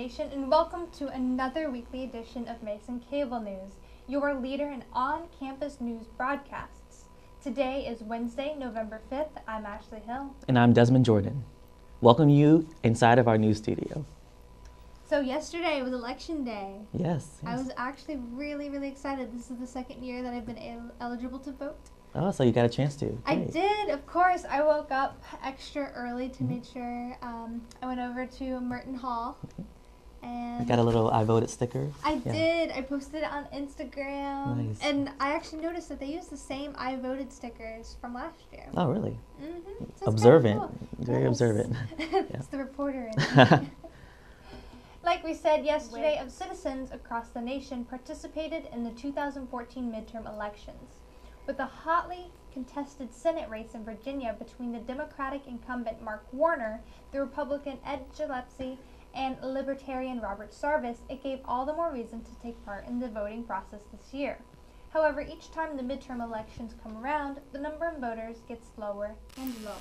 Nation, and welcome to another weekly edition of Mason Cable News, your leader in on-campus news broadcasts. Today is Wednesday, November 5th. I'm Ashley Hill. And I'm Desmond Jordan. Welcome you inside of our news studio. So yesterday was election day. Yes. I was actually really excited. This is the second year that I've been eligible to vote. Oh, so you got a chance to. Great. I did, of course. I woke up extra early to make sure. I went over to Merton Hall. And you got a little I voted sticker? I did. I posted it on Instagram. Nice. And I actually noticed that they used the same I voted stickers from last year. Oh, really? Mm-hmm. So observant. cool. Very observant. It's the reporter in me. Like we said yesterday, of citizens across the nation participated in the 2014 midterm elections. With a hotly contested Senate race in Virginia between the Democratic incumbent Mark Warner, the Republican Ed Gillespie, and Libertarian Robert Sarvis, it gave all the more reason to take part in the voting process this year. However, each time the midterm elections come around, the number of voters gets lower and lower.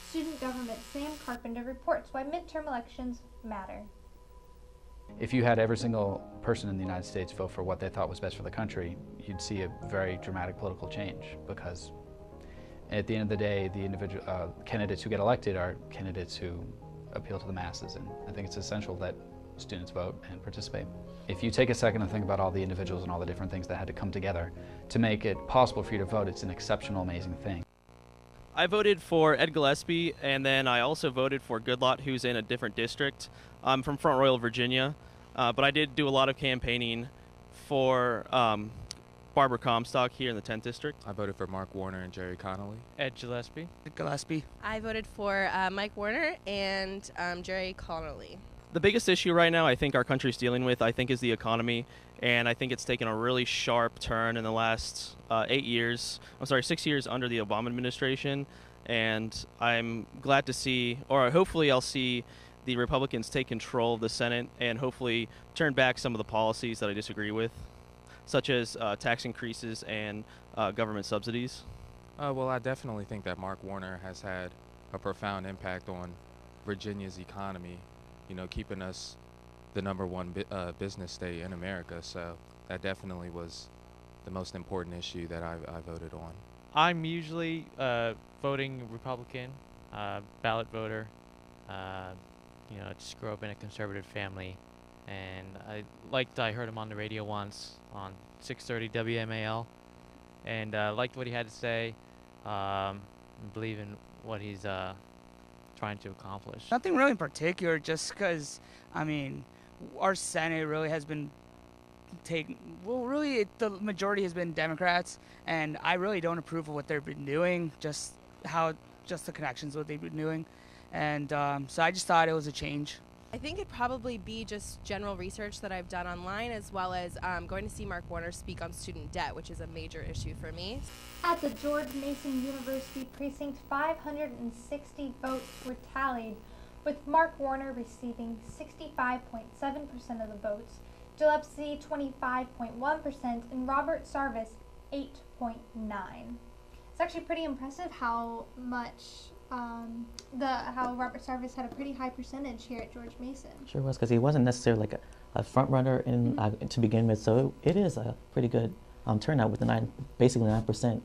Student government Sam Carpenter reports why midterm elections matter. If you had every single person in the United States vote for what they thought was best for the country, you'd see a very dramatic political change, because at the end of the day, the individual candidates who get elected are candidates who appeal to the masses, and I think it's essential that students vote and participate. If you take a second and think about all the individuals and all the different things that had to come together to make it possible for you to vote, it's an exceptional, amazing thing. I voted for Ed Gillespie, and then I also voted for Goodlot, who's in a different district. I'm from Front Royal, Virginia, but I did do a lot of campaigning for Barbara Comstock here in the 10th District. I voted for Mark Warner and Jerry Connolly. Ed Gillespie. Gillespie. I voted for Mike Warner and Jerry Connolly. The biggest issue right now I think our country's dealing with, I think, is the economy, and I think it's taken a really sharp turn in the last 6 years under the Obama administration, and I'm glad to see, or hopefully I'll see, the Republicans take control of the Senate and hopefully turn back some of the policies that I disagree with, such as tax increases and government subsidies. Well, I definitely think that Mark Warner has had a profound impact on Virginia's economy, you know, keeping us the number one business state in America. So that definitely was the most important issue that I voted on. I'm usually voting Republican, ballot voter. I just grew up in a conservative family, and I heard him on the radio once on 630 WMAL, and liked what he had to say, and believe in what he's trying to accomplish. Nothing really in particular, just because, our Senate really has been the majority has been Democrats, and I really don't approve of what they've been doing, just the connections, what they've been doing. And so I just thought it was a change. I think it'd probably be just general research that I've done online, as well as going to see Mark Warner speak on student debt, which is a major issue for me. At the George Mason University precinct, 560 votes were tallied, with Mark Warner receiving 65.7% of the votes, Gillespie 25.1%, and Robert Sarvis 8.9%. It's actually pretty impressive how much how Robert Sarvis had a pretty high percentage here at George Mason. Sure was, because he wasn't necessarily like a front runner to begin with, so it is a pretty good turnout with basically 9%.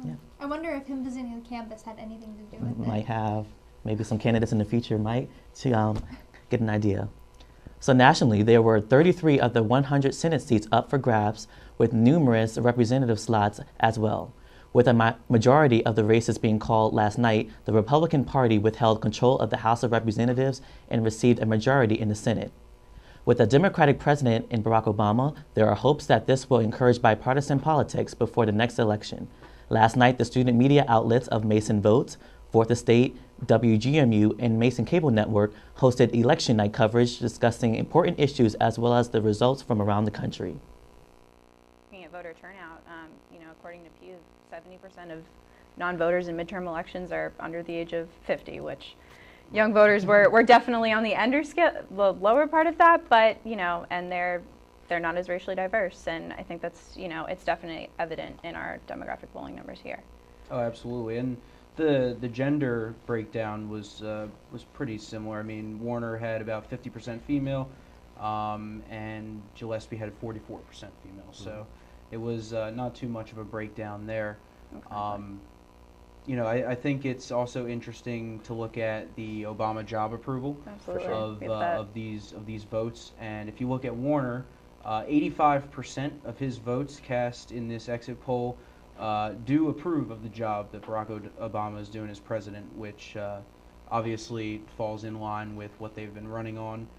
Yeah. I wonder if him visiting the campus had anything to do with it. Might have. Maybe some candidates in the future might, to get an idea. So nationally, there were 33 of the 100 Senate seats up for grabs, with numerous representative slots as well. With a majority of the races being called last night, the Republican Party withheld control of the House of Representatives and received a majority in the Senate. With a Democratic president in Barack Obama, there are hopes that this will encourage bipartisan politics before the next election. Last night, the student media outlets of Mason Votes, Fourth Estate, WGMU, and Mason Cable Network hosted election night coverage discussing important issues as well as the results from around the country. Looking at voter turnout, according to Pew, 70% of non-voters in midterm elections are under the age of 50, which young voters were definitely on the lower part of that, but and they're not as racially diverse, and I think that's it's definitely evident in our demographic polling numbers here. Oh, absolutely, and the gender breakdown was pretty similar. I mean, Warner had about 50% female, and Gillespie had 44% female. So it was not too much of a breakdown there. Okay. You know, I think it's also interesting to look at the Obama job approval Absolutely. of these votes. And if you look at Warner, 85% of his votes cast in this exit poll do approve of the job that Barack Obama is doing as president, which obviously falls in line with what they've been running on.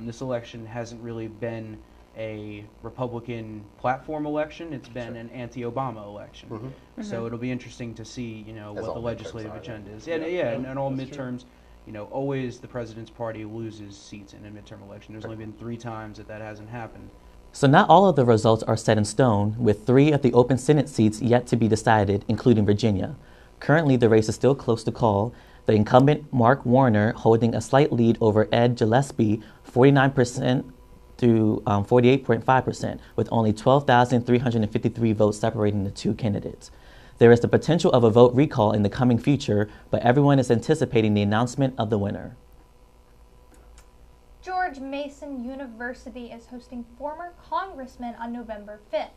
This election hasn't really been a Republican platform election. It's been an anti-Obama election. So it'll be interesting to see, you know, As what the all legislative midterms are, agenda is. yeah. And all That's true. midterms, you know, always the president's party loses seats in a midterm election. There's only been 3 times that hasn't happened. So not all of the results are set in stone, with 3 of the open Senate seats yet to be decided, including Virginia. Currently, the race is still close to call, the incumbent Mark Warner holding a slight lead over Ed Gillespie, 49% to 48.5%, with only 12,353 votes separating the 2 candidates. There is the potential of a vote recall in the coming future, but everyone is anticipating the announcement of the winner. George Mason University is hosting former congressmen on November 5th.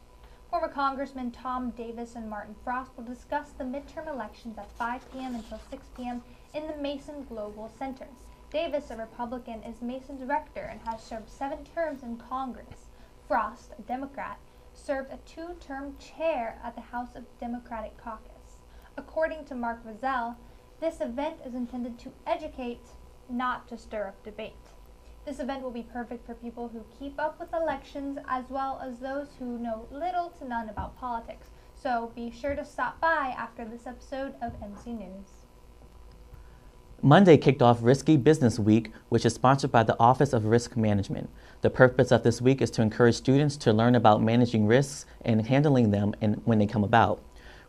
Former Congressmen Tom Davis and Martin Frost will discuss the midterm elections at 5 p.m. until 6 p.m. in the Mason Global Center. Davis, a Republican, is Mason's rector and has served 7 terms in Congress. Frost, a Democrat, served a 2-term chair at the House of Democratic Caucus. According to Mark Rizal, this event is intended to educate, not to stir up debate. This event will be perfect for people who keep up with elections as well as those who know little to none about politics. So be sure to stop by after this episode of MC News. Monday kicked off Risky Business Week, which is sponsored by the Office of Risk Management. The purpose of this week is to encourage students to learn about managing risks and handling them and when they come about.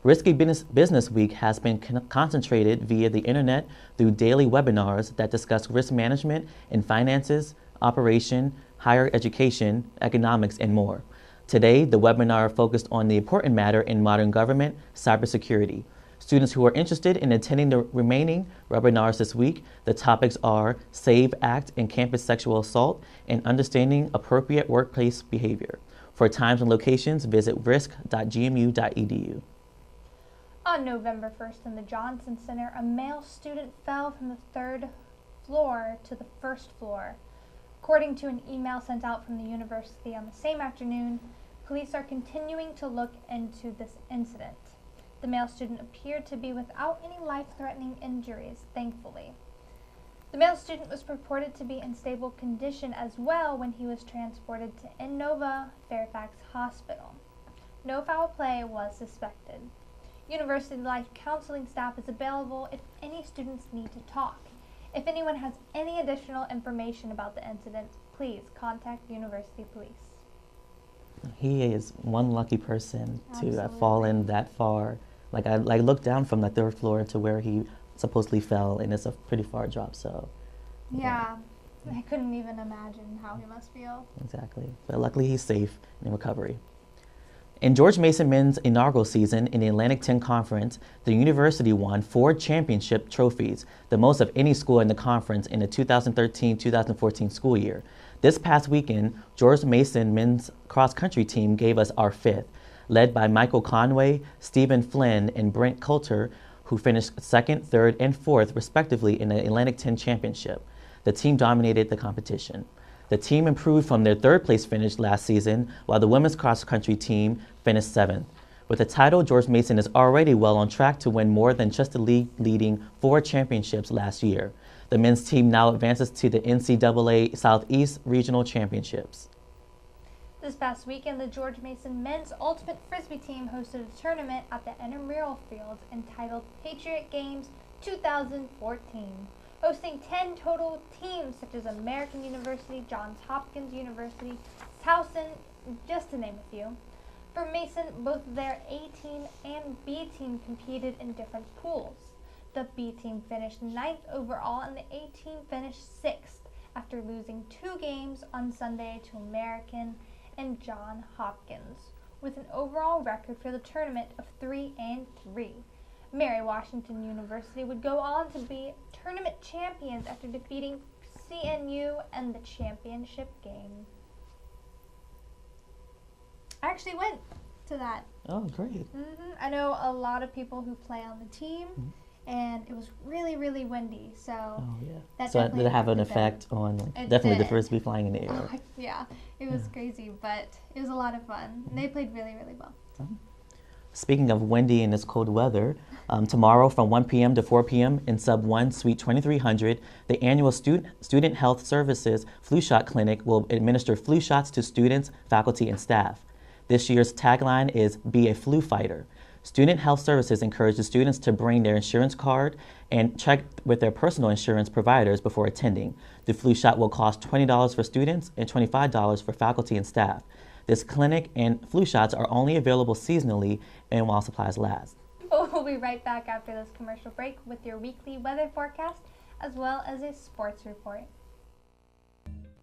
Risky Business Week has been concentrated via the internet through daily webinars that discuss risk management in finances, operation, higher education, economics, and more. Today, the webinar focused on the important matter in modern government, cybersecurity. Students who are interested in attending the remaining webinars this week, the topics are SAVE Act and campus sexual assault and understanding appropriate workplace behavior. For times and locations, visit risk.gmu.edu. On November 1st in the Johnson Center, a male student fell from the 3rd floor to the 1st floor. According to an email sent out from the university on the same afternoon, police are continuing to look into this incident. The male student appeared to be without any life-threatening injuries, thankfully. The male student was reported to be in stable condition as well when he was transported to Innova Fairfax Hospital. No foul play was suspected. University Life counseling staff is available if any students need to talk. If anyone has any additional information about the incident, please contact University Police. He is one lucky person to have Absolutely. fallen that far. Like I looked down from the 3rd floor to where he supposedly fell, and it's a pretty far drop. So Yeah, I couldn't even imagine how he must feel. exactly. But luckily, he's safe and in recovery. In George Mason men's inaugural season in the Atlantic 10 Conference, the university won 4 championship trophies, the most of any school in the conference in the 2013-2014 school year. This past weekend, George Mason men's cross-country team gave us our 5th, led by Michael Conway, Stephen Flynn, and Brent Coulter, who finished 2nd, 3rd, and 4th, respectively, in the Atlantic 10 Championship. The team dominated the competition. The team improved from their 3rd place finish last season, while the women's cross-country team finished 7th. With the title, George Mason is already well on track to win more than just the league leading 4 championships last year. The men's team now advances to the NCAA Southeast Regional Championships. This past weekend, the George Mason men's ultimate frisbee team hosted a tournament at the intramural field entitled Patriot Games 2014, hosting 10 total teams such as American University, Johns Hopkins University, Towson, just to name a few. For Mason, both their A team and B team competed in different pools. The B team finished 9th overall and the A team finished 6th after losing 2 games on Sunday to American and Johns Hopkins, with an overall record for the tournament of 3-3. Mary Washington University would go on to be tournament champions after defeating MCNU and the championship game. I actually went to that. Oh, great. I know a lot of people who play on the team, and it was really, really windy. So that So definitely did it have an affected them. effect on It definitely the did. Frisbee flying in the air? Yeah, it was crazy, but it was a lot of fun. And they played really, really well. Speaking of windy and this cold weather, tomorrow from 1 p.m. to 4 p.m. in Sub 1, Suite 2300, the annual Student Health Services Flu Shot Clinic will administer flu shots to students, faculty, and staff. This year's tagline is Be a Flu Fighter. Student Health Services encourages students to bring their insurance card and check with their personal insurance providers before attending. The flu shot will cost $20 for students and $25 for faculty and staff. This clinic and flu shots are only available seasonally and while supplies last. We'll be right back after this commercial break with your weekly weather forecast as well as a sports report.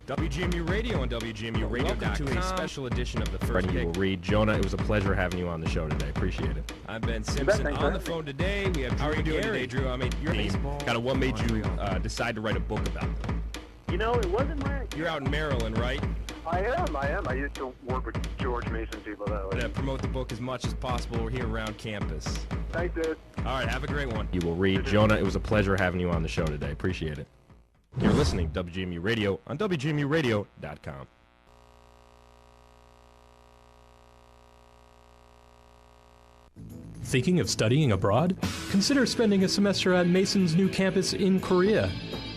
WGMU Radio and WGMURadio.com. Welcome to a special edition of the First You Will Read. Jonah, it was a pleasure having you on the show today. Appreciate it. I'm Ben Simpson. On the phone today, we have Drew. How are you doing today, Drew? I mean, your baseball. Kind of what made you decide to write a book about them? You know, it wasn't my... You're out in Maryland, right? I am. I used to work with George Mason people that way. Promote the book as much as possible. We're here around campus. Thanks, dude. All right, have a great one. You Will Read. Jonah, it was a pleasure having you on the show today. Appreciate it. You're listening to WGMU Radio on WGMURadio.com. Thinking of studying abroad? Consider spending a semester at Mason's new campus in Korea.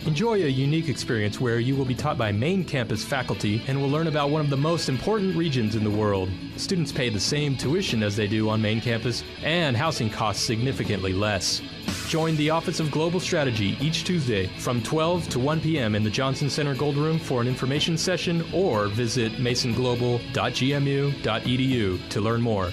Enjoy a unique experience where you will be taught by main campus faculty and will learn about one of the most important regions in the world. Students pay the same tuition as they do on main campus, and housing costs significantly less. Join the Office of Global Strategy each Tuesday from 12 to 1 p.m. in the Johnson Center Gold Room for an information session, or visit masonglobal.gmu.edu to learn more.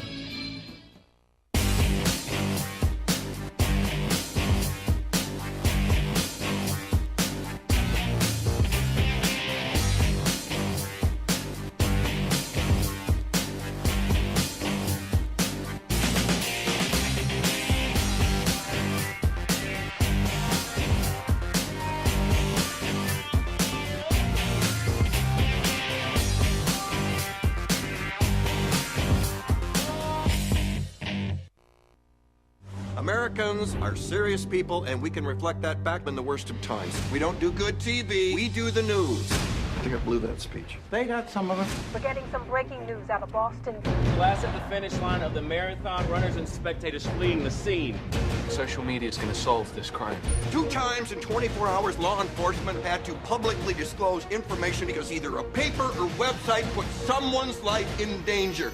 Americans are serious people, and we can reflect that back in the worst of times. We don't do good TV, we do the news. I think I blew that speech. They got some of it. We're getting some breaking news out of Boston. Last at the finish line of the marathon, runners and spectators fleeing the scene. Social media is going to solve this crime. 2 times in 24 hours, law enforcement had to publicly disclose information because either a paper or website put someone's life in danger.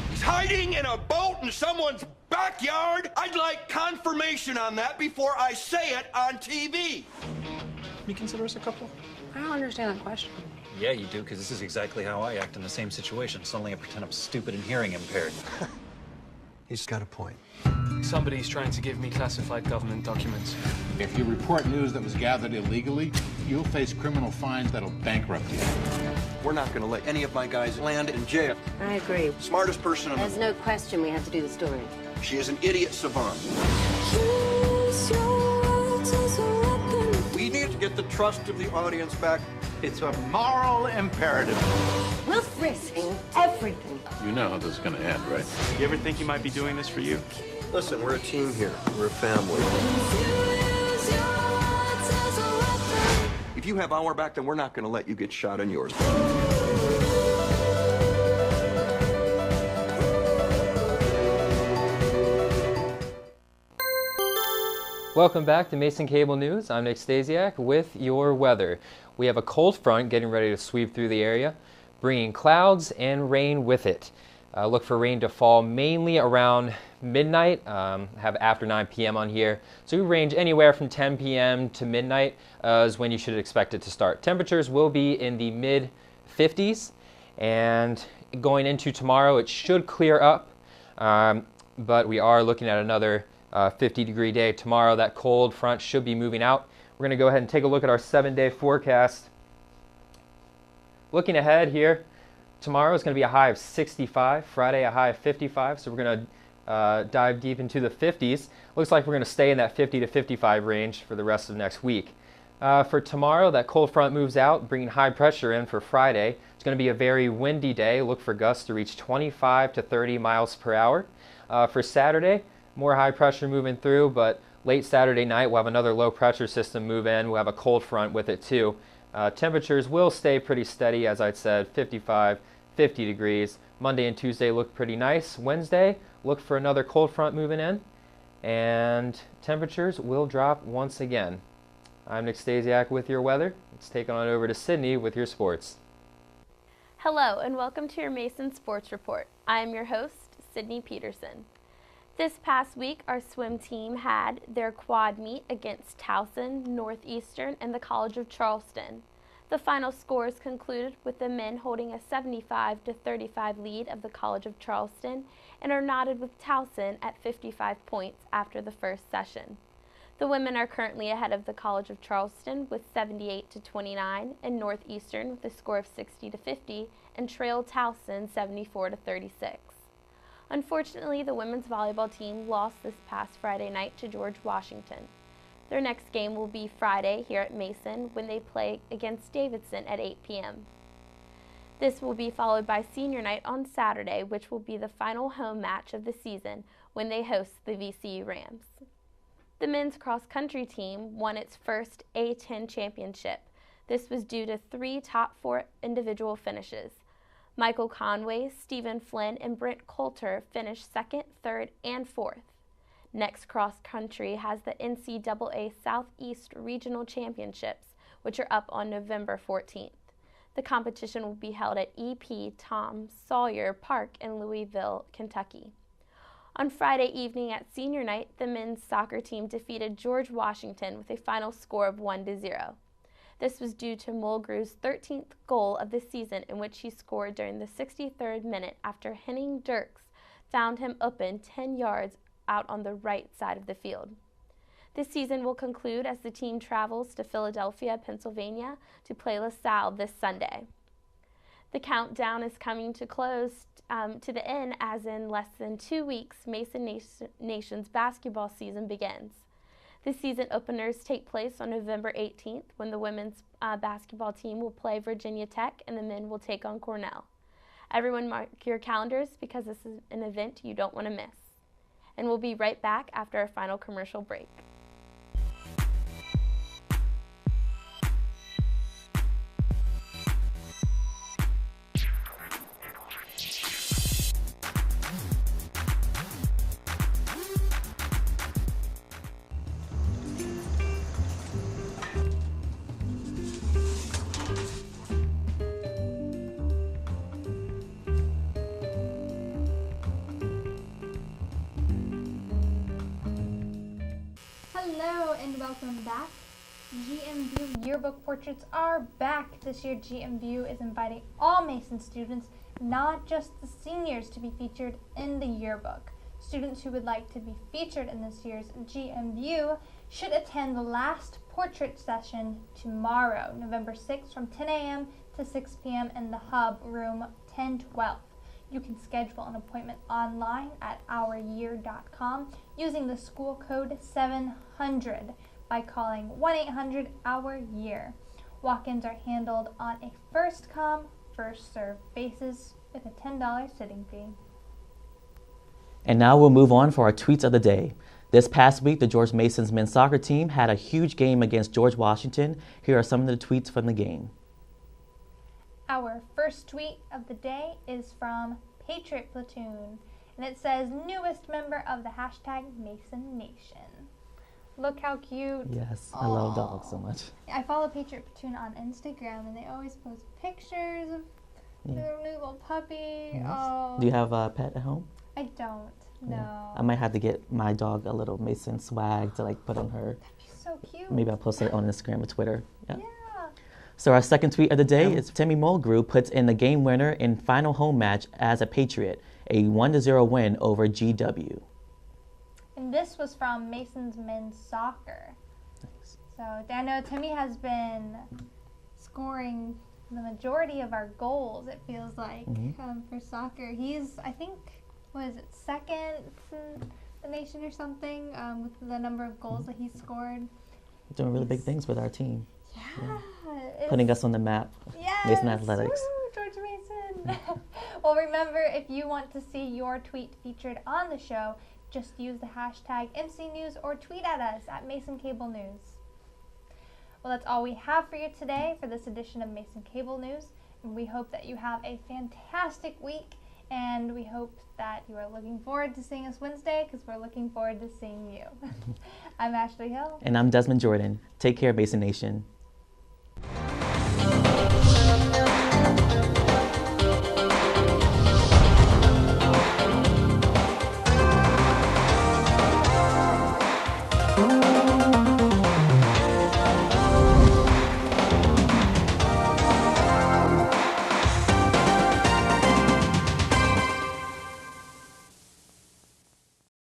He's hiding in a boat in someone's backyard. I'd like confirmation on that before I say it on TV. You consider us a couple? I don't understand that question. Yeah, you do, because this is exactly how I act in the same situation. Suddenly I pretend I'm stupid and hearing impaired. He's got a point. Somebody's trying to give me classified government documents. If you report news that was gathered illegally, you'll face criminal fines that'll bankrupt you. We're not going to let any of my guys land in jail. I agree. Smartest person in the... There's no question we have to do the story. She is an idiot savant. We need to get the trust of the audience back. It's a moral imperative. We'll frisk everything. You know how this is going to end, right? You ever think you might be doing this for you? Listen, we're a team here. We're a family. If you have our back, then we're not going to let you get shot in yours. Welcome back to Mason Cable News. I'm Nick Stasiak with your weather. We have a cold front getting ready to sweep through the area, bringing clouds and rain with it. Look for rain to fall mainly around midnight, have after 9 p.m. on here. So we range anywhere from 10 p.m. to midnight is when you should expect it to start. Temperatures will be in the mid-50s, and going into tomorrow it should clear up, but we are looking at another 50-degree day tomorrow. That cold front should be moving out. We're going to go ahead and take a look at our 7-day forecast. Looking ahead here, tomorrow is going to be a high of 65, Friday a high of 55, so we're going to dive deep into the 50s. Looks like we're going to stay in that 50 to 55 range for the rest of next week. For tomorrow, that cold front moves out, bringing high pressure in for Friday. It's going to be a very windy day. Look for gusts to reach 25 to 30 miles per hour. For Saturday, more high pressure moving through, but late Saturday night, we'll have another low pressure system move in. We'll have a cold front with it too. Temperatures will stay pretty steady, as I said, 55, 50 degrees. Monday and Tuesday look pretty nice. Wednesday, look for another cold front moving in, and temperatures will drop once again. I'm Nick Stasiak with your weather. Let's take on over to Sydney with your sports. Hello and welcome to your Mason Sports Report. I am your host, Sydney Peterson. This past week, our swim team had their quad meet against Towson, Northeastern, and the College of Charleston. The final scores concluded with the men holding a 75-35 lead of the College of Charleston and are knotted with Towson at 55 points after the first session. The women are currently ahead of the College of Charleston with 78-29 and Northeastern with a score of 60-50 and trail Towson 74-36. Unfortunately, the women's volleyball team lost this past Friday night to George Washington. Their next game will be Friday here at Mason when they play against Davidson at 8 p.m. This will be followed by senior night on Saturday, which will be the final home match of the season when they host the VCU Rams. The men's cross-country team won its first A10 championship. This was due to 3 top 4 individual finishes. Michael Conway, Stephen Flynn, and Brent Coulter finished 2nd, 3rd, and 4th. Next cross-country has the NCAA Southeast Regional Championships, which are up on November 14th. The competition will be held at EP Tom Sawyer Park in Louisville, Kentucky. On Friday evening at senior night, the men's soccer team defeated George Washington with a final score of 1-0. This was due to Mulgrew's 13th goal of the season, in which he scored during the 63rd minute after Henning Dirks found him open 10 yards out on the right side of the field. This season will conclude as the team travels to Philadelphia, Pennsylvania to play LaSalle this Sunday. The countdown is coming to close to the end, as in less than 2 weeks, Mason Nation's basketball season begins. The season openers take place on November 18th when the women's basketball team will play Virginia Tech and the men will take on Cornell. Everyone mark your calendars because this is an event you don't want to miss. And we'll be right back after our final commercial break. Hello and welcome back. GMView yearbook portraits are back. This year GMView is inviting all Mason students, not just the seniors, to be featured in the yearbook. Students who would like to be featured in this year's GMView should attend the last portrait session tomorrow, November 6th from 10 a.m. to 6 p.m. in the Hub, room 1012. You can schedule an appointment online at ouryear.com using the school code 700 by calling 1-800-OUR-YEAR. Walk-ins are handled on a first-come, first-served basis with a $10 sitting fee. And now we'll move on for our tweets of the day. This past week, the George Mason's men's soccer team had a huge game against George Washington. Here are some of the tweets from the game. Our first tweet of the day is from Patriot Platoon, and it says, newest member of the hashtag Mason Nation. Look how cute. Yes, I love dogs so much. I follow Patriot Platoon on Instagram, and they always post pictures of their new little puppy. Yes. Oh. Do you have a pet at home? I don't, no. I might have to get my dog a little Mason swag to put on her. That'd be so cute. Maybe I'll post it on Instagram or Twitter. Yeah. So our second tweet of the day is Timmy Mulgrew puts in the game winner in final home match as a Patriot, a 1-0 win over GW. And this was from Mason's men's soccer. Nice. So I know Timmy has been scoring the majority of our goals, it feels like, for soccer. He's, I think, second in the nation or something with the number of goals that he's scored. doing really big things with our team. Yeah. Putting us on the map. Yes. Mason Athletics. Woo, George Mason. Well, remember, if you want to see your tweet featured on the show, just use the hashtag MCNews or tweet at us at Mason Cable News. Well, that's all we have for you today for this edition of Mason Cable News. And we hope that you have a fantastic week, and we hope that you are looking forward to seeing us Wednesday, because we're looking forward to seeing you. I'm Ashley Hill. And I'm Desmond Jordan. Take care, Mason Nation.